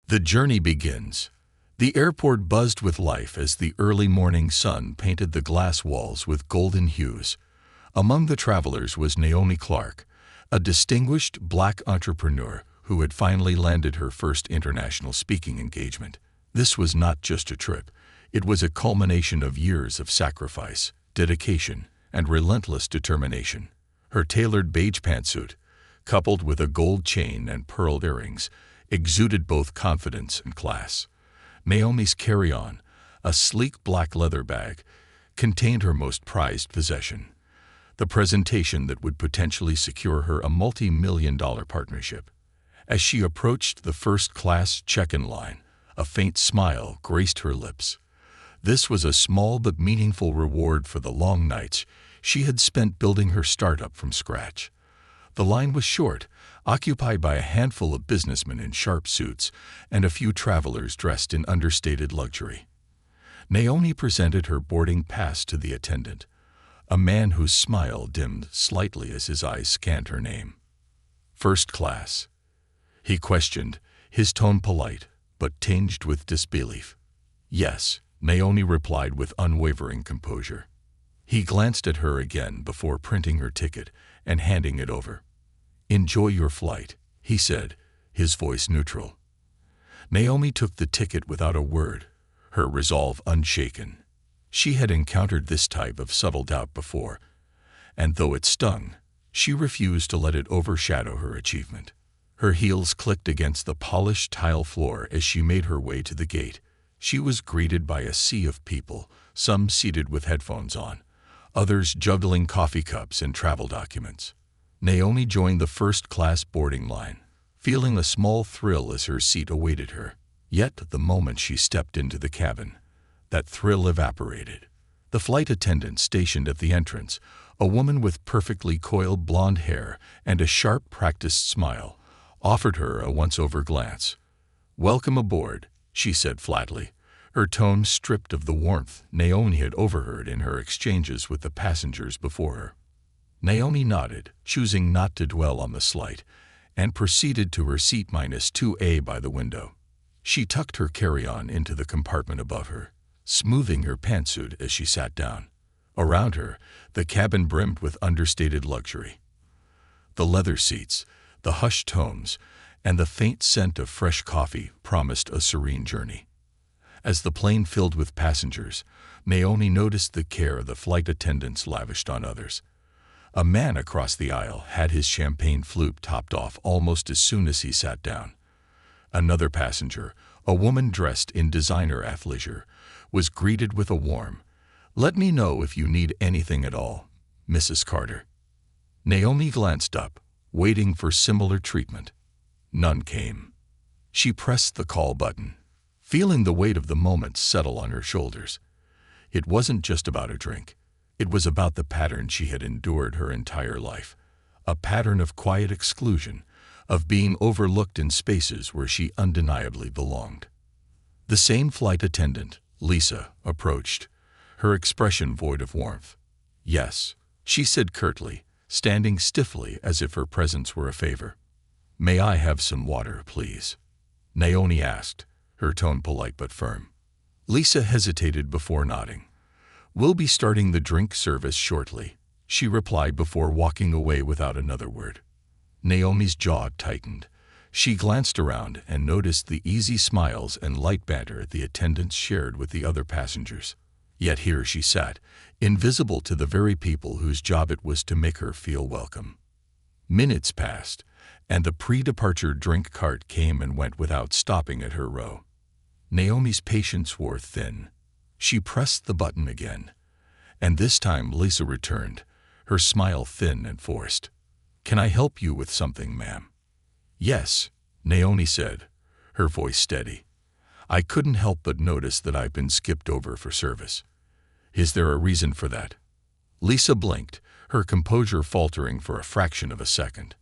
The journey begins. The airport buzzed with life as the early morning sun painted the glass walls with golden hues. Among the travelers was Naomi Clark, a distinguished black entrepreneur who had finally landed her first international speaking engagement. This was not just a trip. It was a culmination of years of sacrifice, dedication, and relentless determination. Her tailored beige pantsuit, coupled with a gold chain and pearl earrings, exuded both confidence and class. Naomi's carry-on, a sleek black leather bag, contained her most prized possession, the presentation that would potentially secure her a multi-million-dollar partnership. As she approached the first-class check-in line, a faint smile graced her lips. This was a small but meaningful reward for the long nights she had spent building her startup from scratch. The line was short, occupied by a handful of businessmen in sharp suits and a few travelers dressed in understated luxury. Naomi presented her boarding pass to the attendant, a man whose smile dimmed slightly as his eyes scanned her name. "First class?" he questioned, his tone polite, but tinged with disbelief. "Yes," Naomi replied with unwavering composure. He glanced at her again before printing her ticket and handing it over. "Enjoy your flight," he said, his voice neutral. Naomi took the ticket without a word, her resolve unshaken. She had encountered this type of subtle doubt before, and though it stung, she refused to let it overshadow her achievement. Her heels clicked against the polished tile floor as she made her way to the gate. She was greeted by a sea of people, some seated with headphones on, others juggling coffee cups and travel documents. Naomi joined the first-class boarding line, feeling a small thrill as her seat awaited her. Yet the moment she stepped into the cabin, that thrill evaporated. The flight attendant stationed at the entrance, a woman with perfectly coiled blonde hair and a sharp, practiced smile, offered her a once-over glance. "Welcome aboard," she said flatly, her tone stripped of the warmth Naomi had overheard in her exchanges with the passengers before her. Naomi nodded, choosing not to dwell on the slight, and proceeded to her seat -2A by the window. She tucked her carry-on into the compartment above her, smoothing her pantsuit as she sat down. Around her, the cabin brimmed with understated luxury. The leather seats, the hushed tones, and the faint scent of fresh coffee promised a serene journey. As the plane filled with passengers, Naomi noticed the care the flight attendants lavished on others. A man across the aisle had his champagne flute topped off almost as soon as he sat down. Another passenger, a woman dressed in designer athleisure, was greeted with a warm, "Let me know if you need anything at all, Mrs. Carter." Naomi glanced up, waiting for similar treatment. None came. She pressed the call button, feeling the weight of the moment settle on her shoulders. It wasn't just about a drink. It was about the pattern she had endured her entire life, a pattern of quiet exclusion, of being overlooked in spaces where she undeniably belonged. The same flight attendant, Lisa, approached, her expression void of warmth. "Yes," she said curtly, standing stiffly as if her presence were a favor. "May I have some water, please?" Naomi asked, her tone polite but firm. Lisa hesitated before nodding. "We'll be starting the drink service shortly," she replied before walking away without another word. Naomi's jaw tightened. She glanced around and noticed the easy smiles and light banter the attendants shared with the other passengers. Yet here she sat, invisible to the very people whose job it was to make her feel welcome. Minutes passed, and the pre-departure drink cart came and went without stopping at her row. Naomi's patience wore thin. She pressed the button again, and this time Lisa returned, her smile thin and forced. "Can I help you with something, ma'am?" "Yes," Naomi said, her voice steady. "I couldn't help but notice that I've been skipped over for service. Is there a reason for that?" Lisa blinked, her composure faltering for a fraction of a second.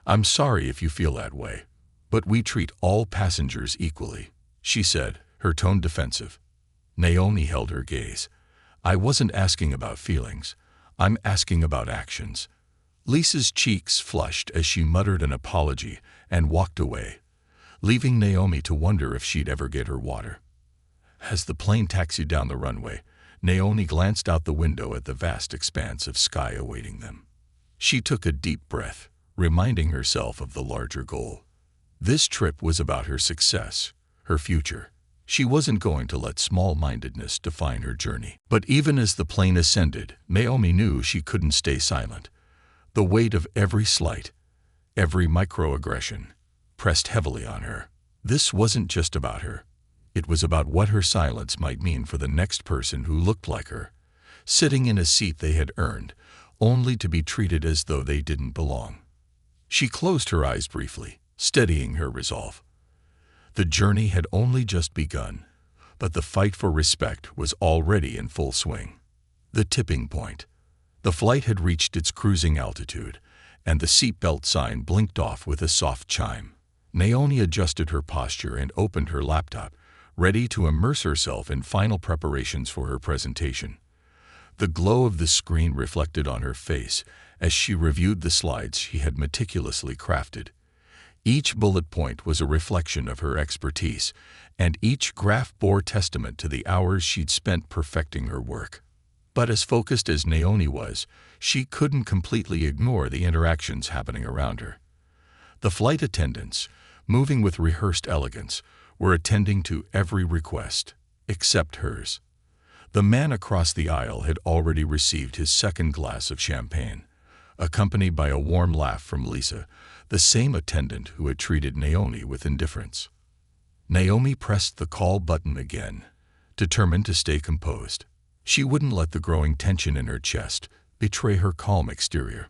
"I'm sorry if you feel that way, but we treat all passengers equally," she said, her tone defensive. Naomi held her gaze. "I wasn't asking about feelings. I'm asking about actions." Lisa's cheeks flushed as she muttered an apology and walked away, leaving Naomi to wonder if she'd ever get her water. As the plane taxied down the runway, Naomi glanced out the window at the vast expanse of sky awaiting them. She took a deep breath, reminding herself of the larger goal. This trip was about her success, her future. She wasn't going to let small-mindedness define her journey. But even as the plane ascended, Naomi knew she couldn't stay silent. The weight of every slight, every microaggression, pressed heavily on her. This wasn't just about her. It was about what her silence might mean for the next person who looked like her, sitting in a seat they had earned, only to be treated as though they didn't belong. She closed her eyes briefly, steadying her resolve. The journey had only just begun, but the fight for respect was already in full swing. The tipping point. The flight had reached its cruising altitude, and the seatbelt sign blinked off with a soft chime. Naomi adjusted her posture and opened her laptop, ready to immerse herself in final preparations for her presentation. The glow of the screen reflected on her face as she reviewed the slides she had meticulously crafted. Each bullet point was a reflection of her expertise, and each graph bore testament to the hours she'd spent perfecting her work. But as focused as Naomi was, she couldn't completely ignore the interactions happening around her. The flight attendants, moving with rehearsed elegance, were attending to every request, except hers. The man across the aisle had already received his second glass of champagne, accompanied by a warm laugh from Lisa, the same attendant who had treated Naomi with indifference. Naomi pressed the call button again, determined to stay composed. She wouldn't let the growing tension in her chest betray her calm exterior.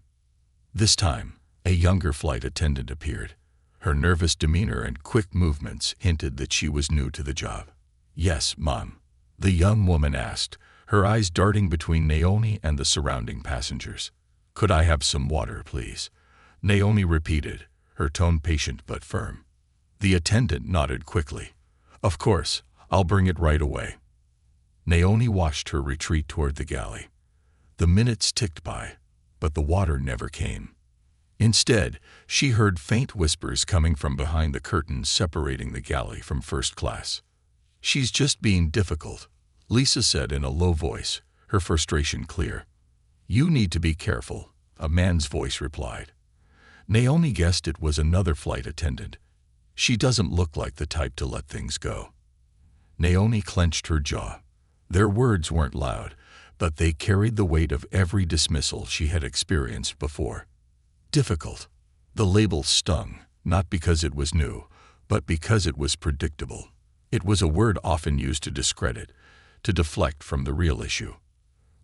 This time, a younger flight attendant appeared. Her nervous demeanor and quick movements hinted that she was new to the job. "Yes, Mom," the young woman asked, her eyes darting between Naomi and the surrounding passengers. "Could I have some water, please?" Naomi repeated, her tone patient but firm. The attendant nodded quickly. "Of course, I'll bring it right away." Naomi watched her retreat toward the galley. The minutes ticked by, but the water never came. Instead, she heard faint whispers coming from behind the curtains separating the galley from first class. "She's just being difficult," Lisa said in a low voice, her frustration clear. "You need to be careful," a man's voice replied. Naomi guessed it was another flight attendant. She doesn't look like the type to let things go. Naomi clenched her jaw. Their words weren't loud, but they carried the weight of every dismissal she had experienced before. Difficult. The label stung, not because it was new, but because it was predictable. It was a word often used to discredit, to deflect from the real issue.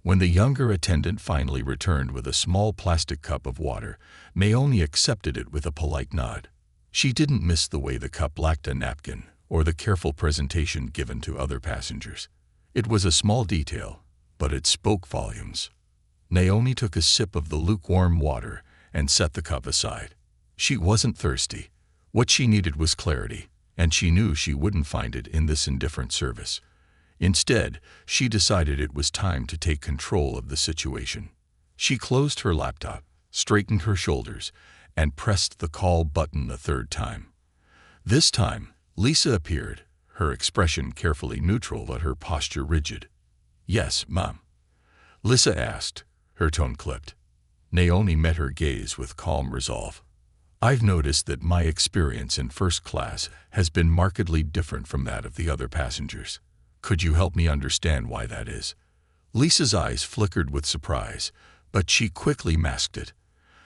When the younger attendant finally returned with a small plastic cup of water, Naomi accepted it with a polite nod. She didn't miss the way the cup lacked a napkin or the careful presentation given to other passengers. It was a small detail, but it spoke volumes. Naomi took a sip of the lukewarm water and set the cup aside. She wasn't thirsty. What she needed was clarity, and she knew she wouldn't find it in this indifferent service. Instead, she decided it was time to take control of the situation. She closed her laptop, straightened her shoulders, and pressed the call button a third time. This time, Lisa appeared, her expression carefully neutral but her posture rigid. "Yes, Mom?" Lisa asked, her tone clipped. Naomi met her gaze with calm resolve. "I've noticed that my experience in first class has been markedly different from that of the other passengers. Could you help me understand why that is?" Lisa's eyes flickered with surprise, but she quickly masked it.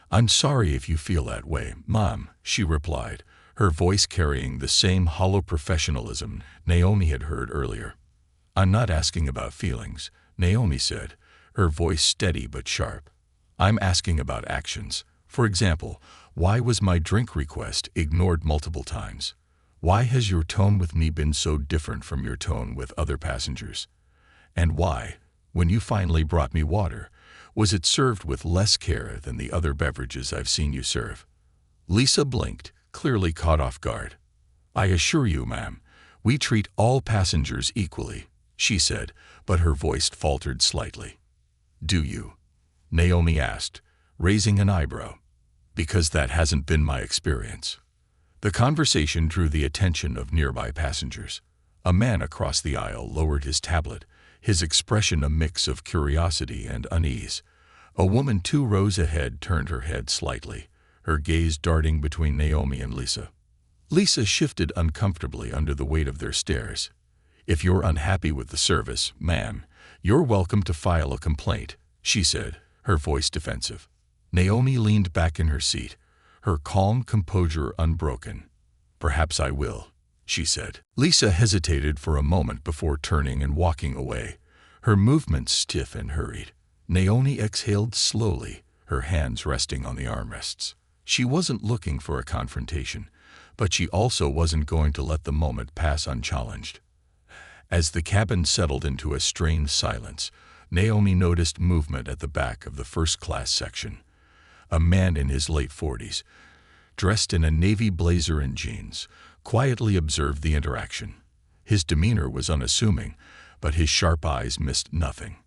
"I'm sorry if you feel that way, Mom," she replied, her voice carrying the same hollow professionalism Naomi had heard earlier. "I'm not asking about feelings," Naomi said, her voice steady but sharp. "I'm asking about actions. For example, why was my drink request ignored multiple times? Why has your tone with me been so different from your tone with other passengers? And why, when you finally brought me water, was it served with less care than the other beverages I've seen you serve?" Lisa blinked, clearly caught off guard. "I assure you, ma'am, we treat all passengers equally," she said, but her voice faltered slightly. "Do you?" Naomi asked, raising an eyebrow. "Because that hasn't been my experience." The conversation drew the attention of nearby passengers. A man across the aisle lowered his tablet, his expression a mix of curiosity and unease. A woman 2 rows ahead turned her head slightly, her gaze darting between Naomi and Lisa. Lisa shifted uncomfortably under the weight of their stares. "If you're unhappy with the service, ma'am, you're welcome to file a complaint," she said, her voice defensive. Naomi leaned back in her seat, her calm composure unbroken. "Perhaps I will," she said. Lisa hesitated for a moment before turning and walking away, her movements stiff and hurried. Naomi exhaled slowly, her hands resting on the armrests. She wasn't looking for a confrontation, but she also wasn't going to let the moment pass unchallenged. As the cabin settled into a strained silence, Naomi noticed movement at the back of the first-class section. A man in his late 40s, dressed in a navy blazer and jeans, quietly observed the interaction. His demeanor was unassuming, but his sharp eyes missed nothing.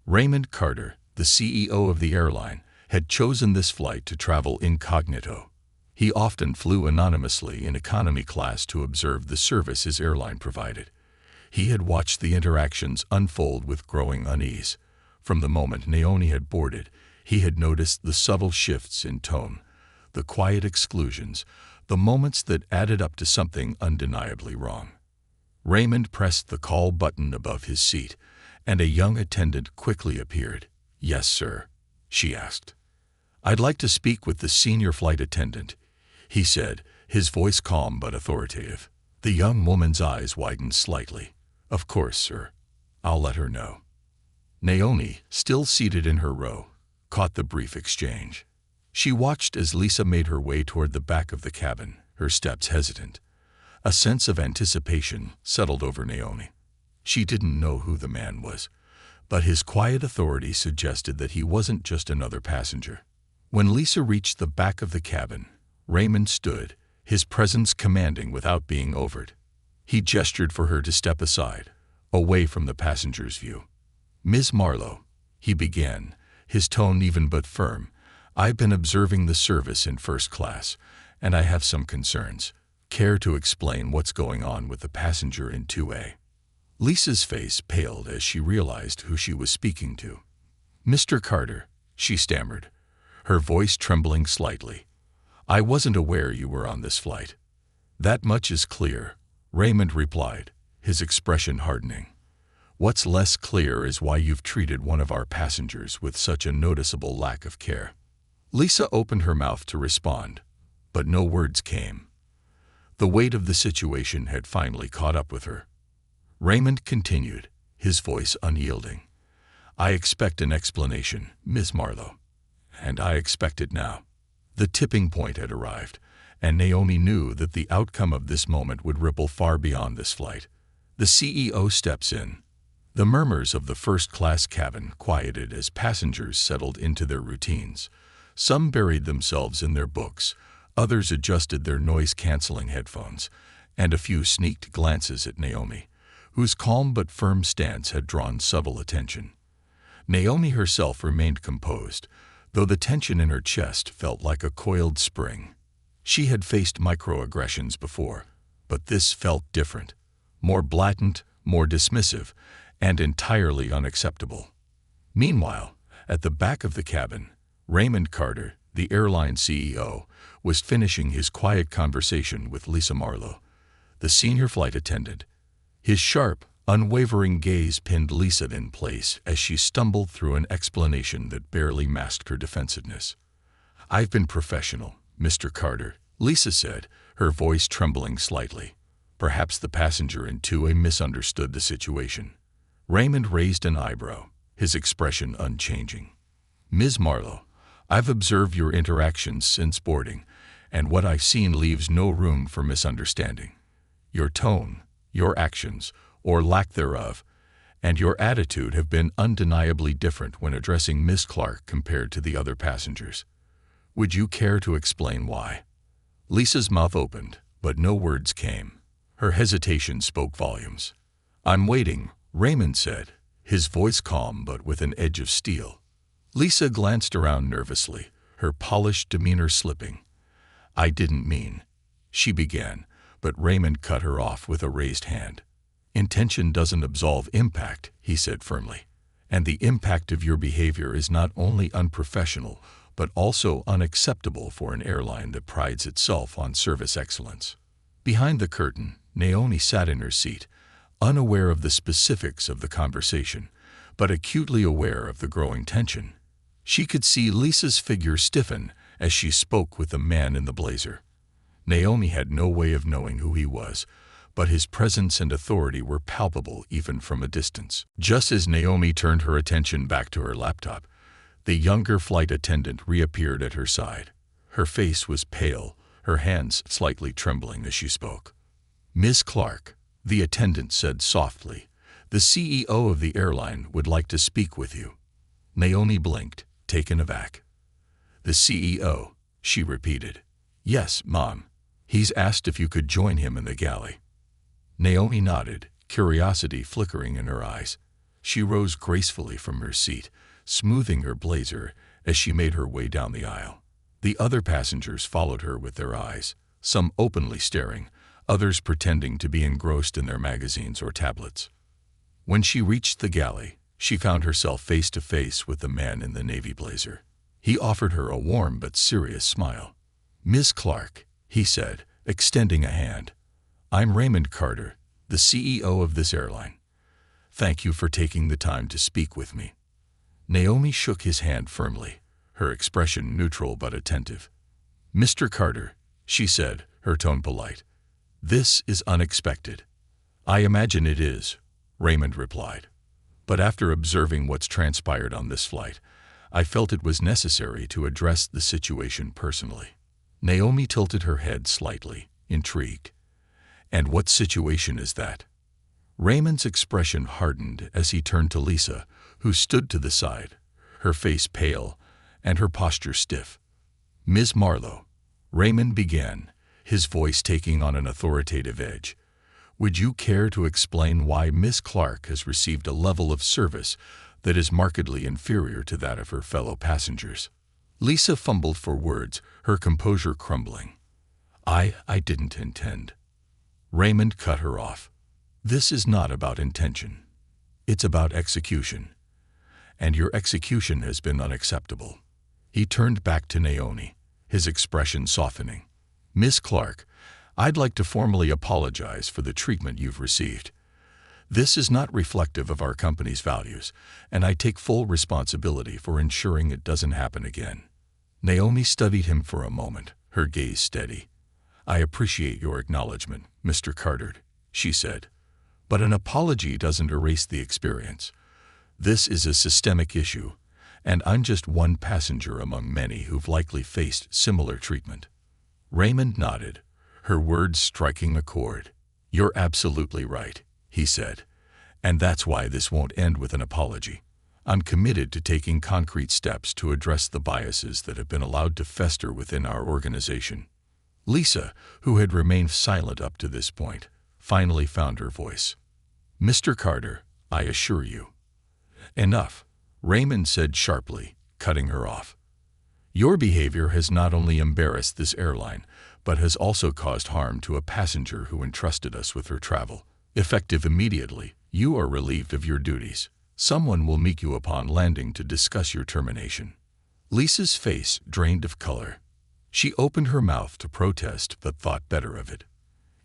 Raymond Carter, the CEO of the airline, had chosen this flight to travel incognito. He often flew anonymously in economy class to observe the service his airline provided. He had watched the interactions unfold with growing unease. From the moment Naomi had boarded, he had noticed the subtle shifts in tone, the quiet exclusions, the moments that added up to something undeniably wrong. Raymond pressed the call button above his seat, and a young attendant quickly appeared. "Yes, sir," she asked. "I'd like to speak with the senior flight attendant," he said, his voice calm but authoritative. The young woman's eyes widened slightly. "Of course, sir. I'll let her know." Naomi, still seated in her row, caught the brief exchange. She watched as Lisa made her way toward the back of the cabin, her steps hesitant. A sense of anticipation settled over Naomi. She didn't know who the man was, but his quiet authority suggested that he wasn't just another passenger. When Lisa reached the back of the cabin, Raymond stood, his presence commanding without being overt. He gestured for her to step aside, away from the passenger's view. "Ms. Marlowe," he began, his tone even but firm, "I've been observing the service in first class, and I have some concerns. Care to explain what's going on with the passenger in 2A?" Lisa's face paled as she realized who she was speaking to. "Mr. Carter," she stammered, her voice trembling slightly. "I wasn't aware you were on this flight." "That much is clear," Raymond replied, his expression hardening. "What's less clear is why you've treated one of our passengers with such a noticeable lack of care." Lisa opened her mouth to respond, but no words came. The weight of the situation had finally caught up with her. Raymond continued, his voice unyielding. "I expect an explanation, Ms. Marlowe, and I expect it now." The tipping point had arrived, and Naomi knew that the outcome of this moment would ripple far beyond this flight. The CEO steps in. The murmurs of the first-class cabin quieted as passengers settled into their routines. Some buried themselves in their books, others adjusted their noise-canceling headphones, and a few sneaked glances at Naomi, whose calm but firm stance had drawn subtle attention. Naomi herself remained composed, though the tension in her chest felt like a coiled spring. She had faced microaggressions before, but this felt different, more blatant, more dismissive, and entirely unacceptable. Meanwhile, at the back of the cabin, Raymond Carter, the airline CEO, was finishing his quiet conversation with Lisa Marlowe, the senior flight attendant. His sharp, unwavering gaze pinned Lisa in place as she stumbled through an explanation that barely masked her defensiveness. "I've been professional, Mr. Carter," Lisa said, her voice trembling slightly. Perhaps the passenger in 2A misunderstood the situation. Raymond raised an eyebrow, his expression unchanging. "Ms. Marlowe, I've observed your interactions since boarding, and what I've seen leaves no room for misunderstanding. Your tone, your actions, or lack thereof, and your attitude have been undeniably different when addressing Miss Clark compared to the other passengers. Would you care to explain why?" Lisa's mouth opened, but no words came. Her hesitation spoke volumes. "I'm waiting," Raymond said, his voice calm but with an edge of steel. Lisa glanced around nervously, her polished demeanor slipping. "I didn't mean," she began, but Raymond cut her off with a raised hand. Intention doesn't absolve impact, he said firmly. And the impact of your behavior is not only unprofessional, but also unacceptable for an airline that prides itself on service excellence. Behind the curtain, Naomi sat in her seat, unaware of the specifics of the conversation, but acutely aware of the growing tension. She could see Lisa's figure stiffen as she spoke with the man in the blazer. Naomi had no way of knowing who he was, but his presence and authority were palpable even from a distance. Just as Naomi turned her attention back to her laptop, the younger flight attendant reappeared at her side. Her face was pale, her hands slightly trembling as she spoke. "Miss Clark," the attendant said softly, "the CEO of the airline would like to speak with you." Naomi blinked, taken aback. "The CEO," she repeated. "Yes, Mom. He's asked if you could join him in the galley." Naomi nodded, curiosity flickering in her eyes. She rose gracefully from her seat, smoothing her blazer as she made her way down the aisle. The other passengers followed her with their eyes, some openly staring, others pretending to be engrossed in their magazines or tablets. When she reached the galley, she found herself face to face with the man in the navy blazer. He offered her a warm but serious smile. "Miss Clark," he said, extending a hand. "I'm Raymond Carter, the CEO of this airline. Thank you for taking the time to speak with me." Naomi shook his hand firmly, her expression neutral but attentive. "Mr. Carter," she said, her tone polite, "this is unexpected." "I imagine it is," Raymond replied. "But after observing what's transpired on this flight, I felt it was necessary to address the situation personally." Naomi tilted her head slightly, intrigued. "And what situation is that?" Raymond's expression hardened as he turned to Lisa, who stood to the side, her face pale and her posture stiff. "Ms. Marlowe," Raymond began, his voice taking on an authoritative edge, "would you care to explain why Miss Clark has received a level of service that is markedly inferior to that of her fellow passengers?" Lisa fumbled for words, her composure crumbling. I didn't intend." Raymond cut her off. "This is not about intention. It's about execution. And your execution has been unacceptable." He turned back to Naomi, his expression softening. "Miss Clark, I'd like to formally apologize for the treatment you've received. This is not reflective of our company's values, and I take full responsibility for ensuring it doesn't happen again." Naomi studied him for a moment, her gaze steady. "I appreciate your acknowledgement, Mr. Carter," she said. "But an apology doesn't erase the experience. This is a systemic issue, and I'm just one passenger among many who've likely faced similar treatment." Raymond nodded, her words striking a chord. "You're absolutely right," he said. "And that's why this won't end with an apology. I'm committed to taking concrete steps to address the biases that have been allowed to fester within our organization." Lisa, who had remained silent up to this point, finally found her voice. "Mr. Carter, I assure you." "Enough," Raymond said sharply, cutting her off. "Your behavior has not only embarrassed this airline, but has also caused harm to a passenger who entrusted us with her travel. Effective immediately, you are relieved of your duties. Someone will meet you upon landing to discuss your termination." Lisa's face drained of color. She opened her mouth to protest but thought better of it.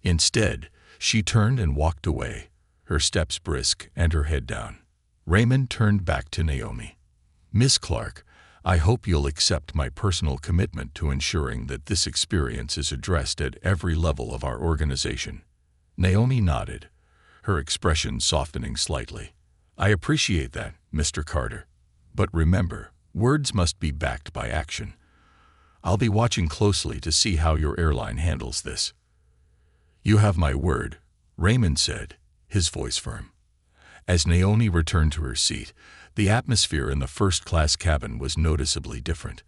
Instead, she turned and walked away, her steps brisk and her head down. Raymond turned back to Naomi. "Miss Clark, I hope you'll accept my personal commitment to ensuring that this experience is addressed at every level of our organization." Naomi nodded, her expression softening slightly. "I appreciate that, Mr. Carter. But remember, words must be backed by action. I'll be watching closely to see how your airline handles this." "You have my word," Raymond said, his voice firm. As Naomi returned to her seat, the atmosphere in the first-class cabin was noticeably different.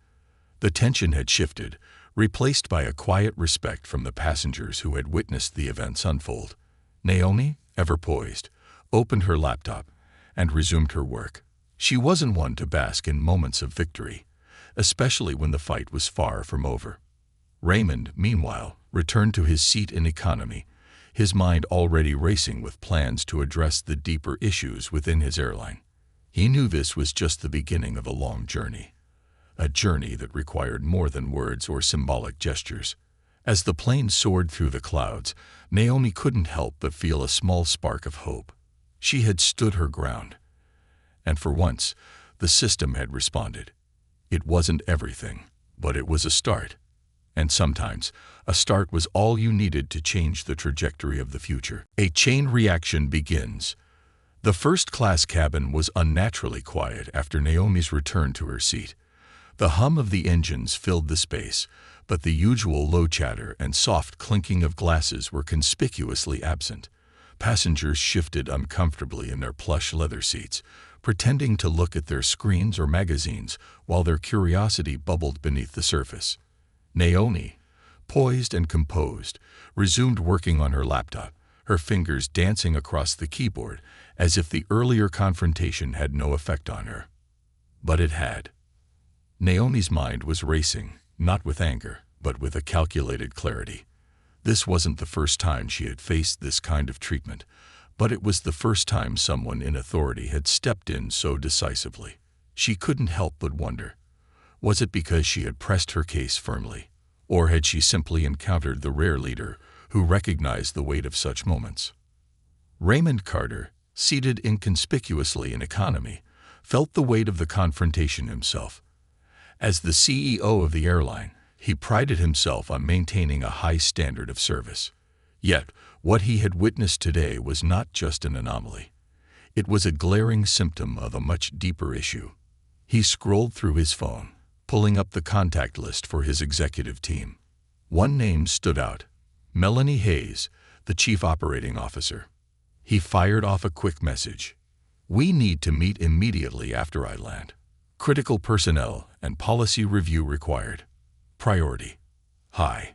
The tension had shifted, replaced by a quiet respect from the passengers who had witnessed the events unfold. Naomi, ever poised, opened her laptop and resumed her work. She wasn't one to bask in moments of victory, especially when the fight was far from over. Raymond, meanwhile, returned to his seat in economy, his mind already racing with plans to address the deeper issues within his airline. He knew this was just the beginning of a long journey, a journey that required more than words or symbolic gestures. As the plane soared through the clouds, Naomi couldn't help but feel a small spark of hope. She had stood her ground, and for once, the system had responded. It wasn't everything, but it was a start. And sometimes, a start was all you needed to change the trajectory of the future. A chain reaction begins. The first-class cabin was unnaturally quiet after Naomi's return to her seat. The hum of the engines filled the space, but the usual low chatter and soft clinking of glasses were conspicuously absent. Passengers shifted uncomfortably in their plush leather seats, pretending to look at their screens or magazines while their curiosity bubbled beneath the surface. Naomi, poised and composed, resumed working on her laptop, her fingers dancing across the keyboard as if the earlier confrontation had no effect on her. But it had. Naomi's mind was racing, not with anger, but with a calculated clarity. This wasn't the first time she had faced this kind of treatment, but it was the first time someone in authority had stepped in so decisively. She couldn't help but wonder. Was it because she had pressed her case firmly, or had she simply encountered the rare leader who recognized the weight of such moments? Raymond Carter, seated inconspicuously in economy, felt the weight of the confrontation himself. As the CEO of the airline, he prided himself on maintaining a high standard of service. Yet, what he had witnessed today was not just an anomaly. It was a glaring symptom of a much deeper issue. He scrolled through his phone, pulling up the contact list for his executive team. One name stood out: Melanie Hayes, the Chief Operating Officer. He fired off a quick message. "We need to meet immediately after I land. Critical personnel and policy review required. Priority. High."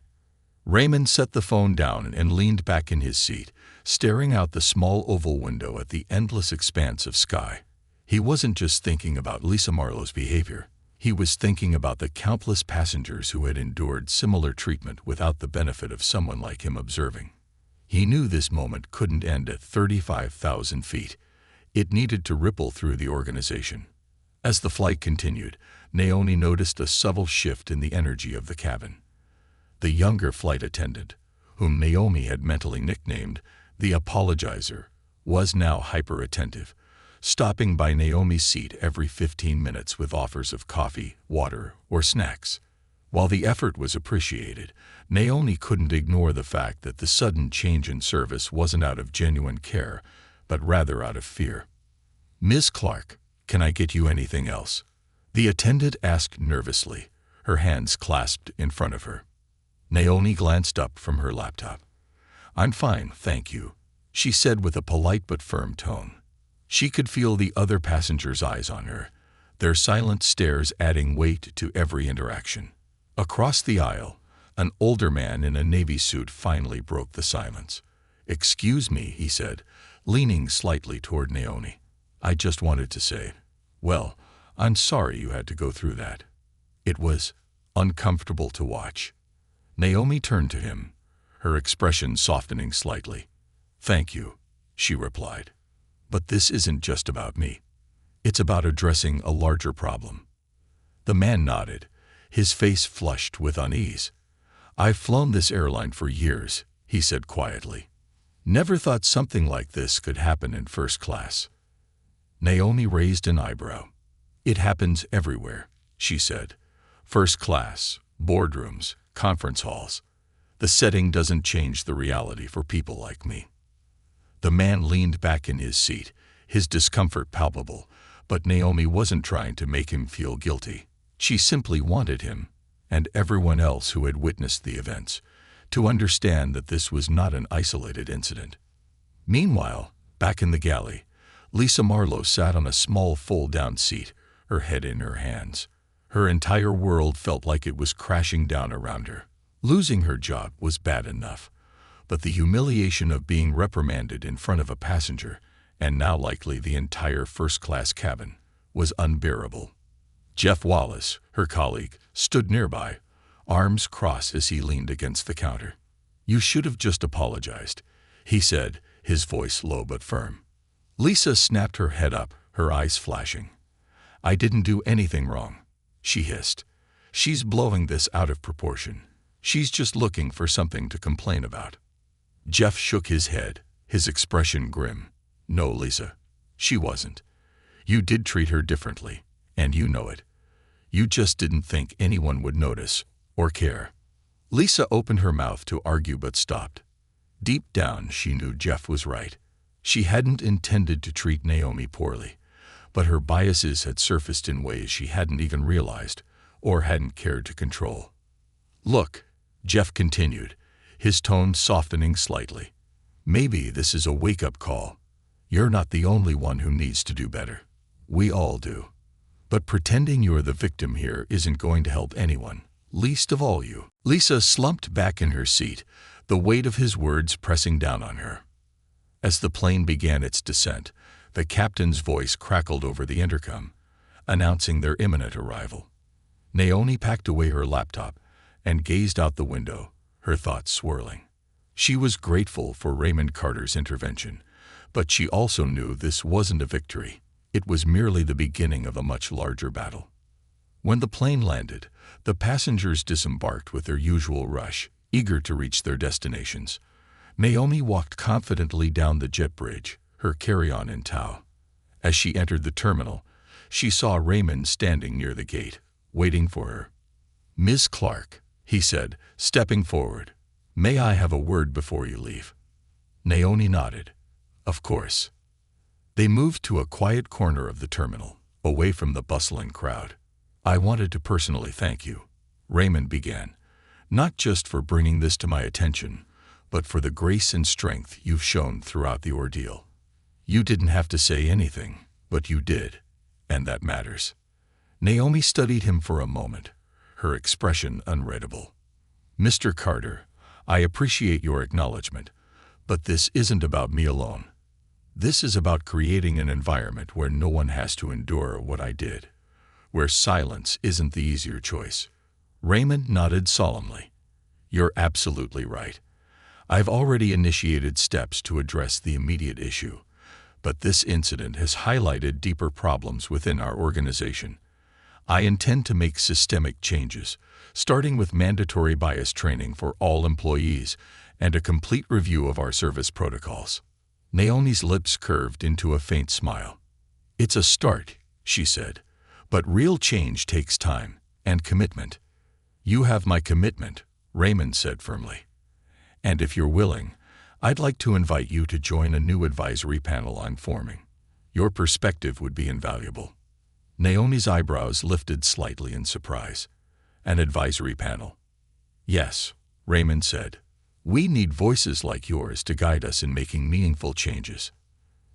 Raymond set the phone down and leaned back in his seat, staring out the small oval window at the endless expanse of sky. He wasn't just thinking about Lisa Marlowe's behavior. He was thinking about the countless passengers who had endured similar treatment without the benefit of someone like him observing. He knew this moment couldn't end at 35,000 feet. It needed to ripple through the organization. As the flight continued, Naomi noticed a subtle shift in the energy of the cabin. The younger flight attendant, whom Naomi had mentally nicknamed the Apologizer, was now hyper-attentive, stopping by Naomi's seat every 15 minutes with offers of coffee, water, or snacks. While the effort was appreciated, Naomi couldn't ignore the fact that the sudden change in service wasn't out of genuine care, but rather out of fear. "Miss Clark, can I get you anything else?" the attendant asked nervously, her hands clasped in front of her. Naomi glanced up from her laptop. "I'm fine, thank you," she said with a polite but firm tone. She could feel the other passengers' eyes on her, their silent stares adding weight to every interaction. Across the aisle, an older man in a navy suit finally broke the silence. "Excuse me," he said, leaning slightly toward Naomi. "I just wanted to say, well, I'm sorry you had to go through that. It was uncomfortable to watch." Naomi turned to him, her expression softening slightly. "Thank you," she replied. "But this isn't just about me. It's about addressing a larger problem." The man nodded, his face flushed with unease. "I've flown this airline for years," he said quietly. "Never thought something like this could happen in first class." Naomi raised an eyebrow. "It happens everywhere," she said. "First class, boardrooms, conference halls. The setting doesn't change the reality for people like me." The man leaned back in his seat, his discomfort palpable, but Naomi wasn't trying to make him feel guilty. She simply wanted him, and everyone else who had witnessed the events, to understand that this was not an isolated incident. Meanwhile, back in the galley, Lisa Marlowe sat on a small fold-down seat, her head in her hands. Her entire world felt like it was crashing down around her. Losing her job was bad enough, but the humiliation of being reprimanded in front of a passenger, and now likely the entire first-class cabin, was unbearable. Jeff Wallace, her colleague, stood nearby, arms crossed as he leaned against the counter. "You should have just apologized," he said, his voice low but firm. Lisa snapped her head up, her eyes flashing. "I didn't do anything wrong," she hissed. "She's blowing this out of proportion. She's just looking for something to complain about." Jeff shook his head, his expression grim. "No, Lisa, she wasn't. You did treat her differently, and you know it. You just didn't think anyone would notice or care." Lisa opened her mouth to argue but stopped. Deep down, she knew Jeff was right. She hadn't intended to treat Naomi poorly, but her biases had surfaced in ways she hadn't even realized or hadn't cared to control. "Look," Jeff continued, his tone softening slightly, "maybe this is a wake-up call. You're not the only one who needs to do better. We all do. But pretending you're the victim here isn't going to help anyone, least of all you." Lisa slumped back in her seat, the weight of his words pressing down on her. As the plane began its descent, the captain's voice crackled over the intercom, announcing their imminent arrival. Naomi packed away her laptop and gazed out the window, her thoughts swirling. She was grateful for Raymond Carter's intervention, but she also knew this wasn't a victory. It was merely the beginning of a much larger battle. When the plane landed, the passengers disembarked with their usual rush, eager to reach their destinations. Naomi walked confidently down the jet bridge, her carry-on in tow. As she entered the terminal, she saw Raymond standing near the gate, waiting for her. "Ms. Clark," he said, stepping forward, "may I have a word before you leave?" Naomi nodded. "Of course." They moved to a quiet corner of the terminal, away from the bustling crowd. "I wanted to personally thank you," Raymond began, "not just for bringing this to my attention, but for the grace and strength you've shown throughout the ordeal. You didn't have to say anything, but you did, and that matters." Naomi studied him for a moment, her expression unreadable. "Mr. Carter, I appreciate your acknowledgement, but this isn't about me alone. This is about creating an environment where no one has to endure what I did, where silence isn't the easier choice." Raymond nodded solemnly. "You're absolutely right. I've already initiated steps to address the immediate issue, but this incident has highlighted deeper problems within our organization. I intend to make systemic changes, starting with mandatory bias training for all employees and a complete review of our service protocols." Naomi's lips curved into a faint smile. "It's a start," she said, "but real change takes time and commitment." "You have my commitment," Raymond said firmly. "And if you're willing, I'd like to invite you to join a new advisory panel I'm forming. Your perspective would be invaluable." Naomi's eyebrows lifted slightly in surprise. "An advisory panel?" "Yes," Raymond said. "We need voices like yours to guide us in making meaningful changes."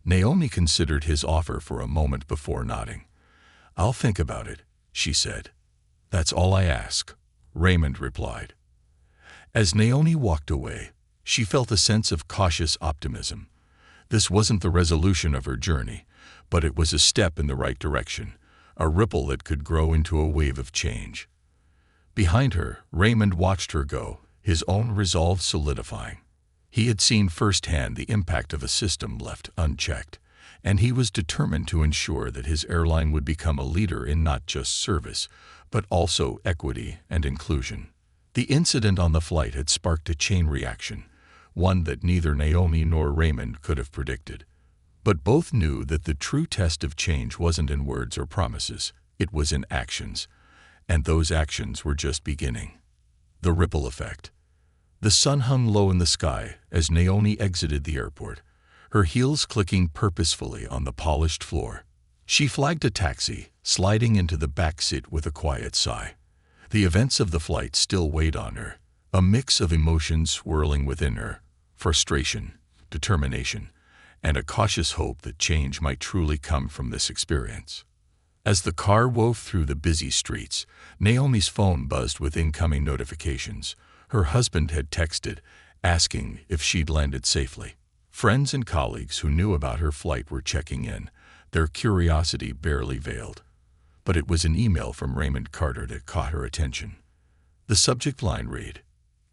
Naomi considered his offer for a moment before nodding. "I'll think about it," she said. "That's all I ask," Raymond replied. As Naomi walked away, she felt a sense of cautious optimism. This wasn't the resolution of her journey, but it was a step in the right direction, a ripple that could grow into a wave of change. Behind her, Raymond watched her go, his own resolve solidifying. He had seen firsthand the impact of a system left unchecked, and he was determined to ensure that his airline would become a leader in not just service, but also equity and inclusion. The incident on the flight had sparked a chain reaction, one that neither Naomi nor Raymond could have predicted. But both knew that the true test of change wasn't in words or promises, it was in actions, and those actions were just beginning. The ripple effect. The sun hung low in the sky as Naomi exited the airport, her heels clicking purposefully on the polished floor. She flagged a taxi, sliding into the back seat with a quiet sigh. The events of the flight still weighed on her, a mix of emotions swirling within her, frustration, determination, and a cautious hope that change might truly come from this experience. As the car wove through the busy streets, Naomi's phone buzzed with incoming notifications. Her husband had texted, asking if she'd landed safely. Friends and colleagues who knew about her flight were checking in, their curiosity barely veiled. But it was an email from Raymond Carter that caught her attention. The subject line read,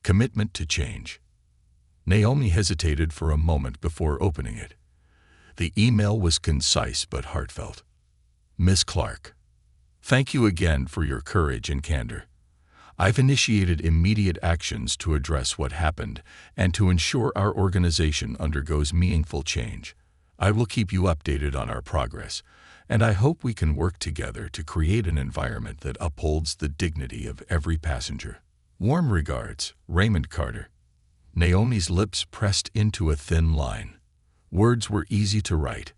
"Commitment to change." Naomi hesitated for a moment before opening it. The email was concise but heartfelt. Miss Clark, thank you again for your courage and candor. I've initiated immediate actions to address what happened and to ensure our organization undergoes meaningful change. I will keep you updated on our progress, and I hope we can work together to create an environment that upholds the dignity of every passenger. Warm regards, Raymond Carter. Naomi's lips pressed into a thin line. Words were easy to write.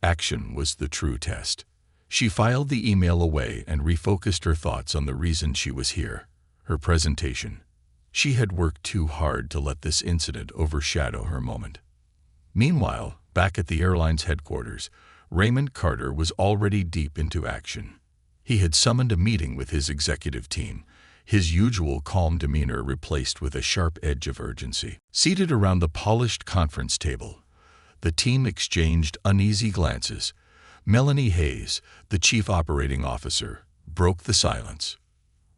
Action was the true test. She filed the email away and refocused her thoughts on the reason she was here, her presentation. She had worked too hard to let this incident overshadow her moment. Meanwhile, back at the airline's headquarters, Raymond Carter was already deep into action. He had summoned a meeting with his executive team, his usual calm demeanor replaced with a sharp edge of urgency. Seated around the polished conference table, the team exchanged uneasy glances. Melanie Hayes, the chief operating officer, broke the silence.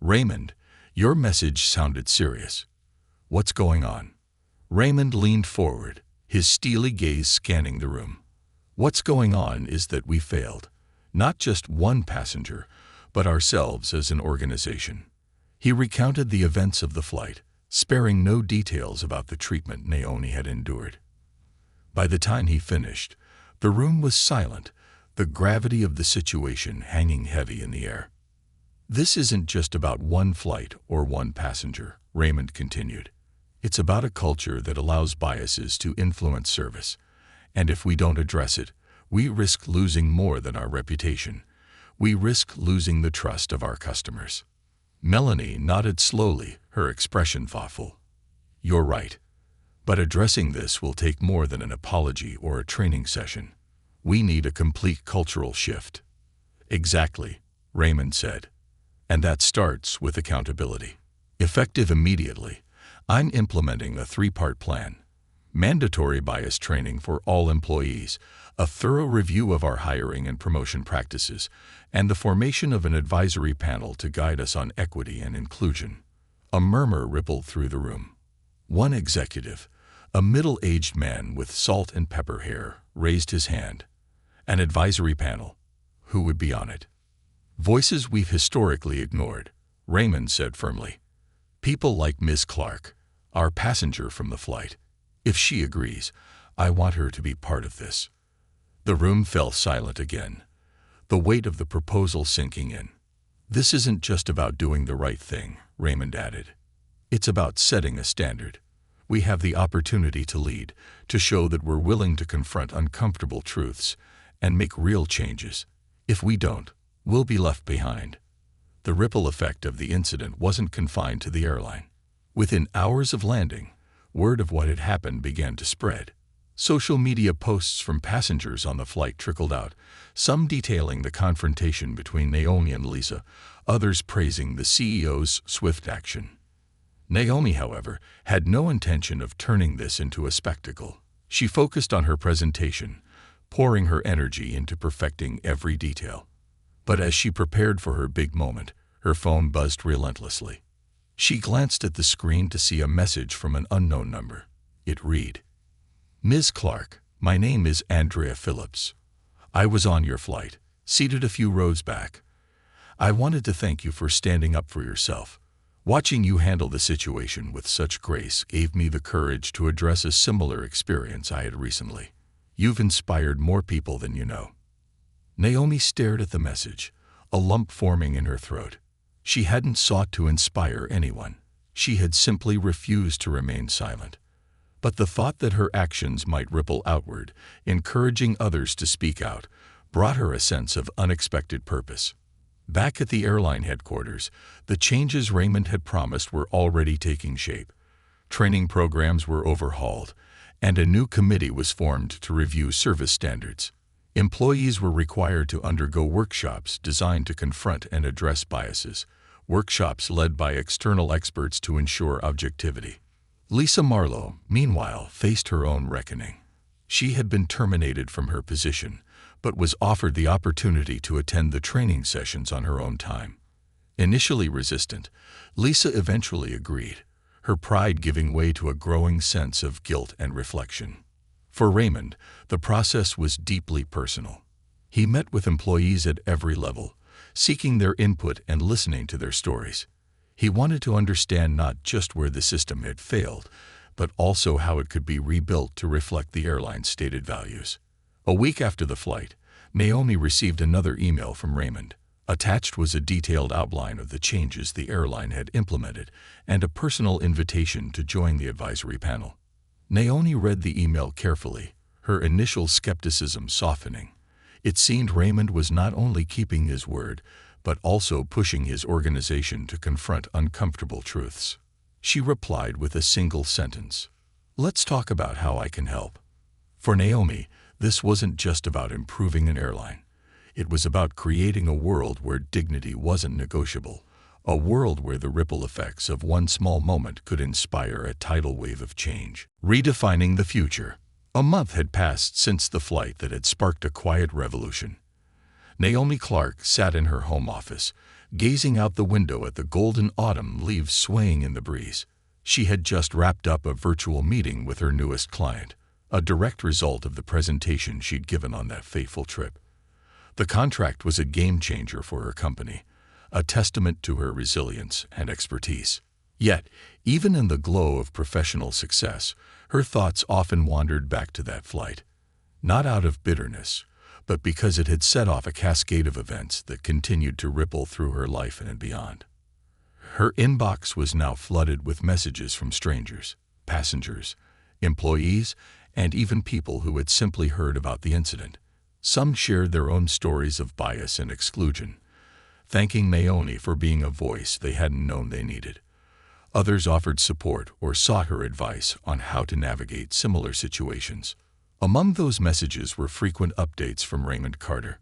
Raymond, your message sounded serious. What's going on? Raymond leaned forward, his steely gaze scanning the room. What's going on is that we failed. Not just one passenger, but ourselves as an organization. He recounted the events of the flight, sparing no details about the treatment Naomi had endured. By the time he finished, the room was silent, the gravity of the situation hanging heavy in the air. This isn't just about one flight or one passenger, Raymond continued. It's about a culture that allows biases to influence service, and if we don't address it, we risk losing more than our reputation. We risk losing the trust of our customers. Melanie nodded slowly, her expression thoughtful. You're right. But addressing this will take more than an apology or a training session. We need a complete cultural shift. Exactly, Raymond said. And that starts with accountability. Effective immediately, I'm implementing a 3-part plan. Mandatory bias training for all employees, a thorough review of our hiring and promotion practices, and the formation of an advisory panel to guide us on equity and inclusion. A murmur rippled through the room. One executive, a middle-aged man with salt and pepper hair, raised his hand. An advisory panel. Who would be on it? Voices we've historically ignored, Raymond said firmly. People like Ms. Clark, our passenger from the flight. If she agrees, I want her to be part of this. The room fell silent again, the weight of the proposal sinking in. This isn't just about doing the right thing, Raymond added. It's about setting a standard. We have the opportunity to lead, to show that we're willing to confront uncomfortable truths and make real changes. If we don't, we'll be left behind. The ripple effect of the incident wasn't confined to the airline. Within hours of landing, word of what had happened began to spread. Social media posts from passengers on the flight trickled out, some detailing the confrontation between Naomi and Lisa, others praising the CEO's swift action. Naomi, however, had no intention of turning this into a spectacle. She focused on her presentation, pouring her energy into perfecting every detail. But as she prepared for her big moment, her phone buzzed relentlessly. She glanced at the screen to see a message from an unknown number. It read, Ms. Clark, my name is Andrea Phillips. I was on your flight, seated a few rows back. I wanted to thank you for standing up for yourself. Watching you handle the situation with such grace gave me the courage to address a similar experience I had recently. You've inspired more people than you know. Naomi stared at the message, a lump forming in her throat. She hadn't sought to inspire anyone. She had simply refused to remain silent. But the thought that her actions might ripple outward, encouraging others to speak out, brought her a sense of unexpected purpose. Back at the airline headquarters, the changes Raymond had promised were already taking shape. Training programs were overhauled, and a new committee was formed to review service standards. Employees were required to undergo workshops designed to confront and address biases, workshops led by external experts to ensure objectivity. Lisa Marlowe, meanwhile, faced her own reckoning. She had been terminated from her position, but was offered the opportunity to attend the training sessions on her own time. Initially resistant, Lisa eventually agreed. her pride giving way to a growing sense of guilt and reflection. For Raymond, the process was deeply personal. He met with employees at every level, seeking their input and listening to their stories. He wanted to understand not just where the system had failed, but also how it could be rebuilt to reflect the airline's stated values. A week after the flight, Naomi received another email from Raymond. Attached was a detailed outline of the changes the airline had implemented and a personal invitation to join the advisory panel. Naomi read the email carefully, her initial skepticism softening. It seemed Raymond was not only keeping his word, but also pushing his organization to confront uncomfortable truths. She replied with a single sentence, "Let's talk about how I can help." For Naomi, this wasn't just about improving an airline. It was about creating a world where dignity wasn't negotiable, a world where the ripple effects of one small moment could inspire a tidal wave of change. Redefining the future. A month had passed since the flight that had sparked a quiet revolution. Naomi Clark sat in her home office, gazing out the window at the golden autumn leaves swaying in the breeze. She had just wrapped up a virtual meeting with her newest client, a direct result of the presentation she'd given on that fateful trip. The contract was a game-changer for her company, a testament to her resilience and expertise. Yet, even in the glow of professional success, her thoughts often wandered back to that flight. Not out of bitterness, but because it had set off a cascade of events that continued to ripple through her life and beyond. Her inbox was now flooded with messages from strangers, passengers, employees, and even people who had simply heard about the incident. Some shared their own stories of bias and exclusion, thanking Naomi for being a voice they hadn't known they needed. Others offered support or sought her advice on how to navigate similar situations. Among those messages were frequent updates from Raymond Carter.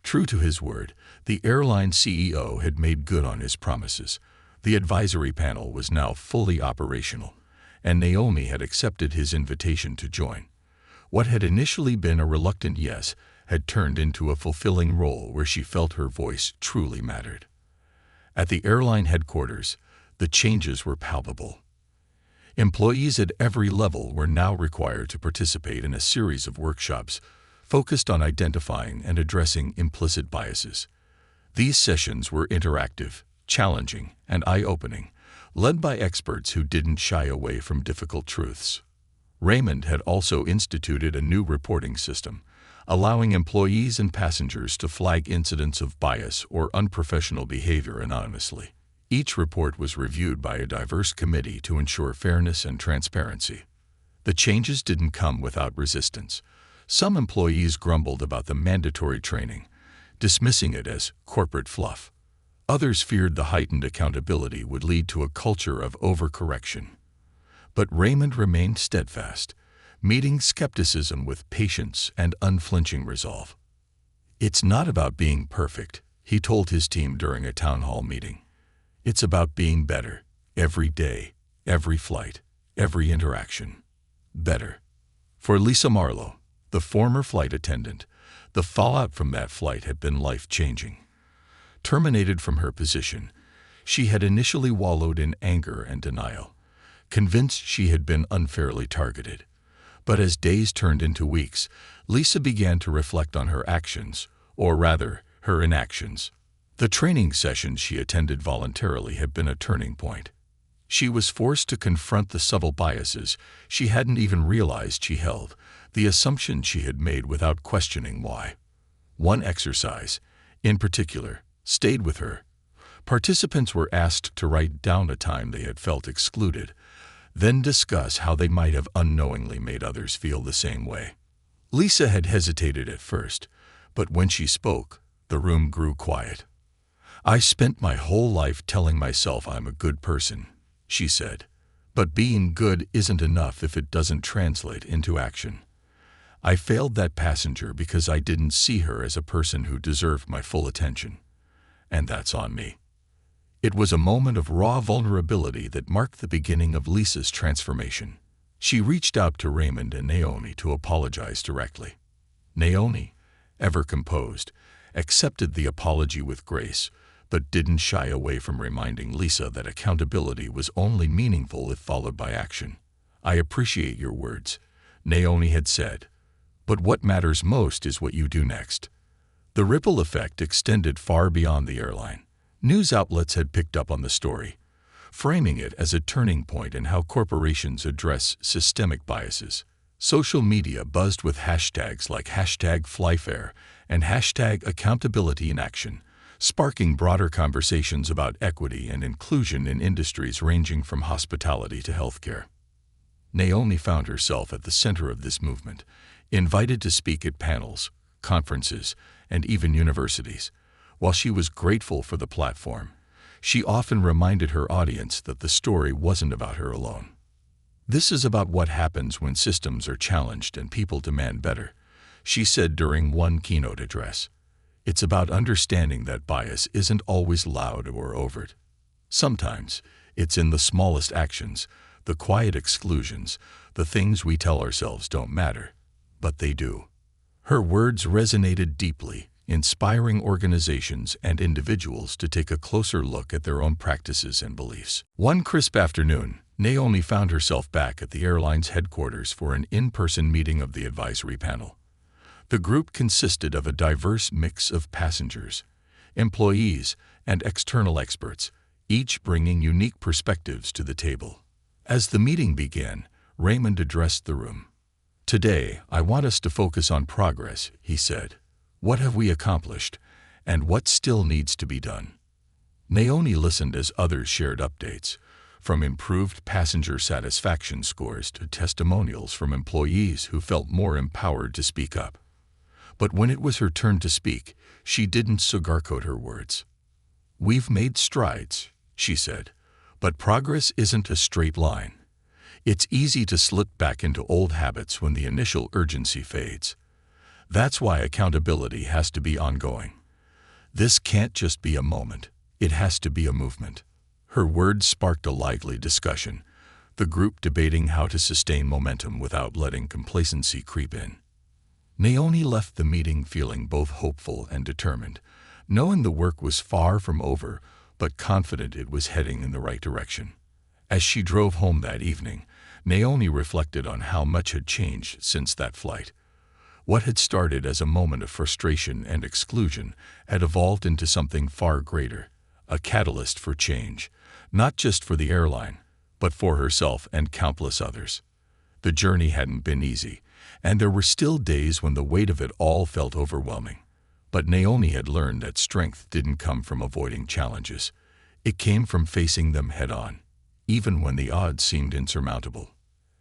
True to his word, the airline CEO had made good on his promises. The advisory panel was now fully operational, and Naomi had accepted his invitation to join. What had initially been a reluctant yes had turned into a fulfilling role where she felt her voice truly mattered. At the airline headquarters, the changes were palpable. Employees at every level were now required to participate in a series of workshops focused on identifying and addressing implicit biases. These sessions were interactive, challenging, and eye-opening, led by experts who didn't shy away from difficult truths. Raymond had also instituted a new reporting system, allowing employees and passengers to flag incidents of bias or unprofessional behavior anonymously. Each report was reviewed by a diverse committee to ensure fairness and transparency. The changes didn't come without resistance. Some employees grumbled about the mandatory training, dismissing it as corporate fluff. Others feared the heightened accountability would lead to a culture of overcorrection. But Raymond remained steadfast, meeting skepticism with patience and unflinching resolve. "It's not about being perfect," he told his team during a town hall meeting. "It's about being better, every day, every flight, every interaction. Better." For Lisa Marlowe, the former flight attendant, the fallout from that flight had been life-changing. Terminated from her position, she had initially wallowed in anger and denial, convinced she had been unfairly targeted. But as days turned into weeks, Lisa began to reflect on her actions, or rather, her inactions. The training sessions she attended voluntarily had been a turning point. She was forced to confront the subtle biases she hadn't even realized she held, the assumptions she had made without questioning why. One exercise, in particular, stayed with her. Participants were asked to write down a time they had felt excluded, then discuss how they might have unknowingly made others feel the same way. Lisa had hesitated at first, but when she spoke, the room grew quiet. "I spent my whole life telling myself I'm a good person," she said. "But being good isn't enough if it doesn't translate into action. I failed that passenger because I didn't see her as a person who deserved my full attention. And that's on me." It was a moment of raw vulnerability that marked the beginning of Lisa's transformation. She reached out to Raymond and Naomi to apologize directly. Naomi, ever composed, accepted the apology with grace, but didn't shy away from reminding Lisa that accountability was only meaningful if followed by action. "I appreciate your words," Naomi had said, "but what matters most is what you do next." The ripple effect extended far beyond the airline. News outlets had picked up on the story, framing it as a turning point in how corporations address systemic biases. Social media buzzed with hashtags like #FlyFair and #AccountabilityInAction, sparking broader conversations about equity and inclusion in industries ranging from hospitality to healthcare. Naomi found herself at the center of this movement, invited to speak at panels, conferences, and even universities. While she was grateful for the platform, she often reminded her audience that the story wasn't about her alone. "This is about what happens when systems are challenged and people demand better," she said during one keynote address. "It's about understanding that bias isn't always loud or overt. Sometimes it's in the smallest actions, the quiet exclusions, the things we tell ourselves don't matter, but they do." Her words resonated deeply, inspiring organizations and individuals to take a closer look at their own practices and beliefs. One crisp afternoon, Naomi found herself back at the airline's headquarters for an in-person meeting of the advisory panel. The group consisted of a diverse mix of passengers, employees, and external experts, each bringing unique perspectives to the table. As the meeting began, Raymond addressed the room. "Today, I want us to focus on progress," he said. "What have we accomplished, and what still needs to be done?" Naomi listened as others shared updates, from improved passenger satisfaction scores to testimonials from employees who felt more empowered to speak up. But when it was her turn to speak, she didn't sugarcoat her words. "We've made strides," she said, "but progress isn't a straight line. It's easy to slip back into old habits when the initial urgency fades. That's why accountability has to be ongoing. This can't just be a moment, it has to be a movement." Her words sparked a lively discussion, the group debating how to sustain momentum without letting complacency creep in. Naomi left the meeting feeling both hopeful and determined, knowing the work was far from over, but confident it was heading in the right direction. As she drove home that evening, Naomi reflected on how much had changed since that flight. What had started as a moment of frustration and exclusion had evolved into something far greater, a catalyst for change, not just for the airline, but for herself and countless others. The journey hadn't been easy, and there were still days when the weight of it all felt overwhelming. But Naomi had learned that strength didn't come from avoiding challenges. It came from facing them head-on, even when the odds seemed insurmountable.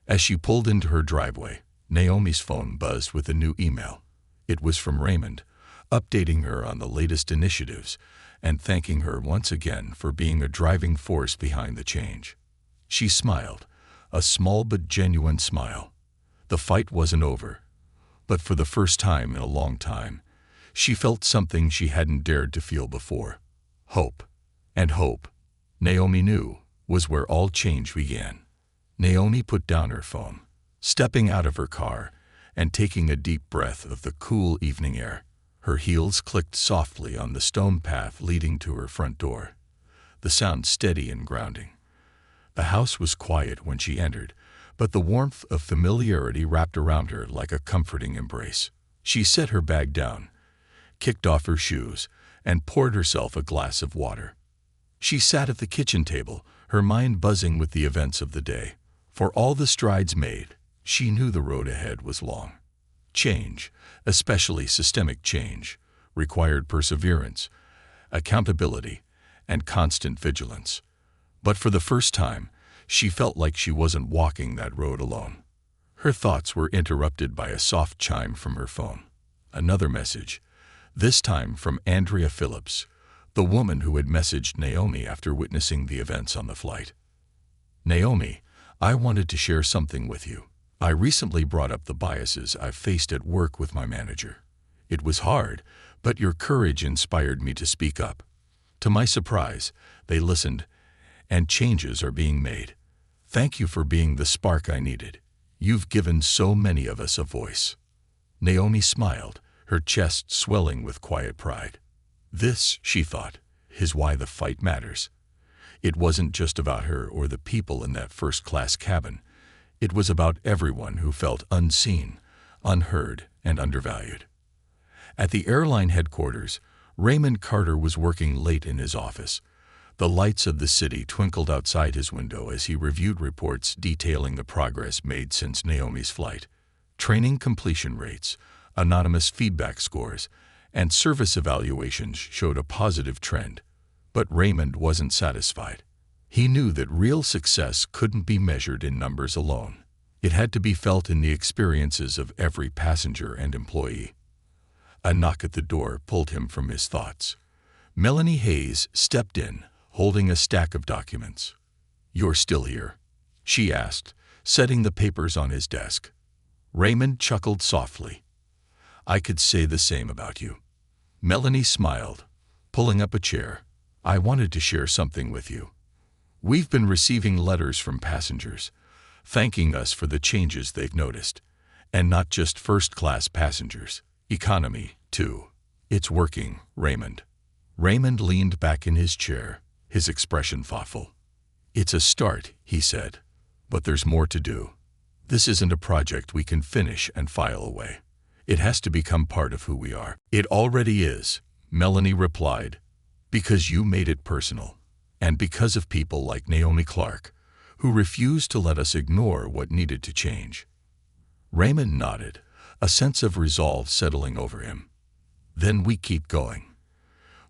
As she pulled into her driveway, Naomi's phone buzzed with a new email. It was from Raymond, updating her on the latest initiatives and thanking her once again for being a driving force behind the change. She smiled, a small but genuine smile. The fight wasn't over, but for the first time in a long time, she felt something she hadn't dared to feel before. Hope. And hope, Naomi knew, was where all change began. Naomi put down her phone, stepping out of her car and taking a deep breath of the cool evening air. Her heels clicked softly on the stone path leading to her front door, the sound steady and grounding. The house was quiet when she entered, but the warmth of familiarity wrapped around her like a comforting embrace. She set her bag down, kicked off her shoes, and poured herself a glass of water. She sat at the kitchen table, her mind buzzing with the events of the day. For all the strides made, she knew the road ahead was long. Change, especially systemic change, required perseverance, accountability, and constant vigilance. But for the first time, she felt like she wasn't walking that road alone. Her thoughts were interrupted by a soft chime from her phone. Another message, this time from Andrea Phillips, the woman who had messaged Naomi after witnessing the events on the flight. "Naomi, I wanted to share something with you. I recently brought up the biases I've faced at work with my manager. It was hard, but your courage inspired me to speak up. To my surprise, they listened, and changes are being made. Thank you for being the spark I needed. You've given so many of us a voice." Naomi smiled, her chest swelling with quiet pride. This, she thought, is why the fight matters. It wasn't just about her or the people in that first-class cabin. It was about everyone who felt unseen, unheard, and undervalued. At the airline headquarters, Raymond Carter was working late in his office. The lights of the city twinkled outside his window as he reviewed reports detailing the progress made since Naomi's flight. Training completion rates, anonymous feedback scores, and service evaluations showed a positive trend. But Raymond wasn't satisfied. He knew that real success couldn't be measured in numbers alone. It had to be felt in the experiences of every passenger and employee. A knock at the door pulled him from his thoughts. Melanie Hayes stepped in, holding a stack of documents. "You're still here?" she asked, setting the papers on his desk. Raymond chuckled softly. "I could say the same about you." Melanie smiled, pulling up a chair. "I wanted to share something with you. We've been receiving letters from passengers, thanking us for the changes they've noticed. And not just first-class passengers, economy, too. It's working, Raymond." Raymond leaned back in his chair, his expression thoughtful. "It's a start," he said, "but there's more to do. This isn't a project we can finish and file away. It has to become part of who we are." "It already is," Melanie replied, "because you made it personal, and because of people like Naomi Clark, who refused to let us ignore what needed to change." Raymond nodded, a sense of resolve settling over him. "Then we keep going."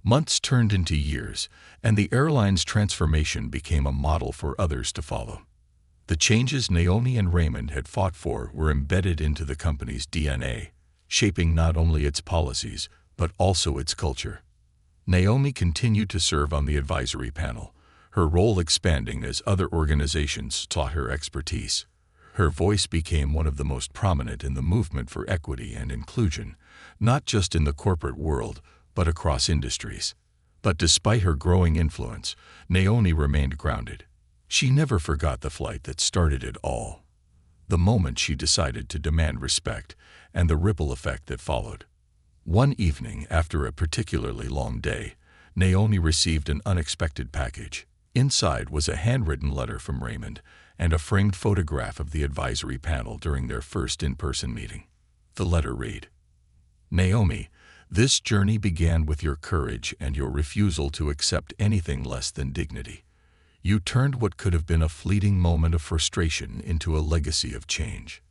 Months turned into years, and the airline's transformation became a model for others to follow. The changes Naomi and Raymond had fought for were embedded into the company's DNA, shaping not only its policies, but also its culture. Naomi continued to serve on the advisory panel, her role expanding as other organizations taught her expertise. Her voice became one of the most prominent in the movement for equity and inclusion, not just in the corporate world, but across industries. But despite her growing influence, Naomi remained grounded. She never forgot the flight that started it all, the moment she decided to demand respect, and the ripple effect that followed. One evening, after a particularly long day, Naomi received an unexpected package. Inside was a handwritten letter from Raymond and a framed photograph of the advisory panel during their first in-person meeting. The letter read, "Naomi, this journey began with your courage and your refusal to accept anything less than dignity. You turned what could have been a fleeting moment of frustration into a legacy of change.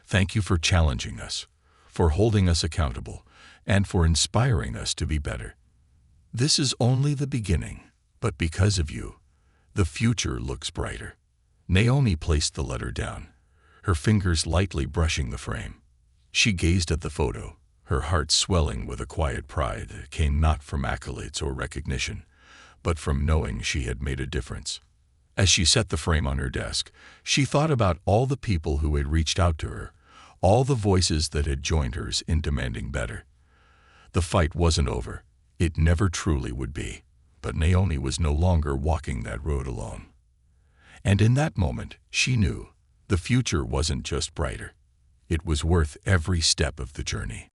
Thank you for challenging us, for holding us accountable, and for inspiring us to be better. This is only the beginning, but because of you, the future looks brighter." Naomi placed the letter down, her fingers lightly brushing the frame. She gazed at the photo, her heart swelling with a quiet pride that came not from accolades or recognition, but from knowing she had made a difference. As she set the frame on her desk, she thought about all the people who had reached out to her, all the voices that had joined hers in demanding better. The fight wasn't over. It never truly would be. But Naomi was no longer walking that road alone. And in that moment, she knew the future wasn't just brighter. It was worth every step of the journey.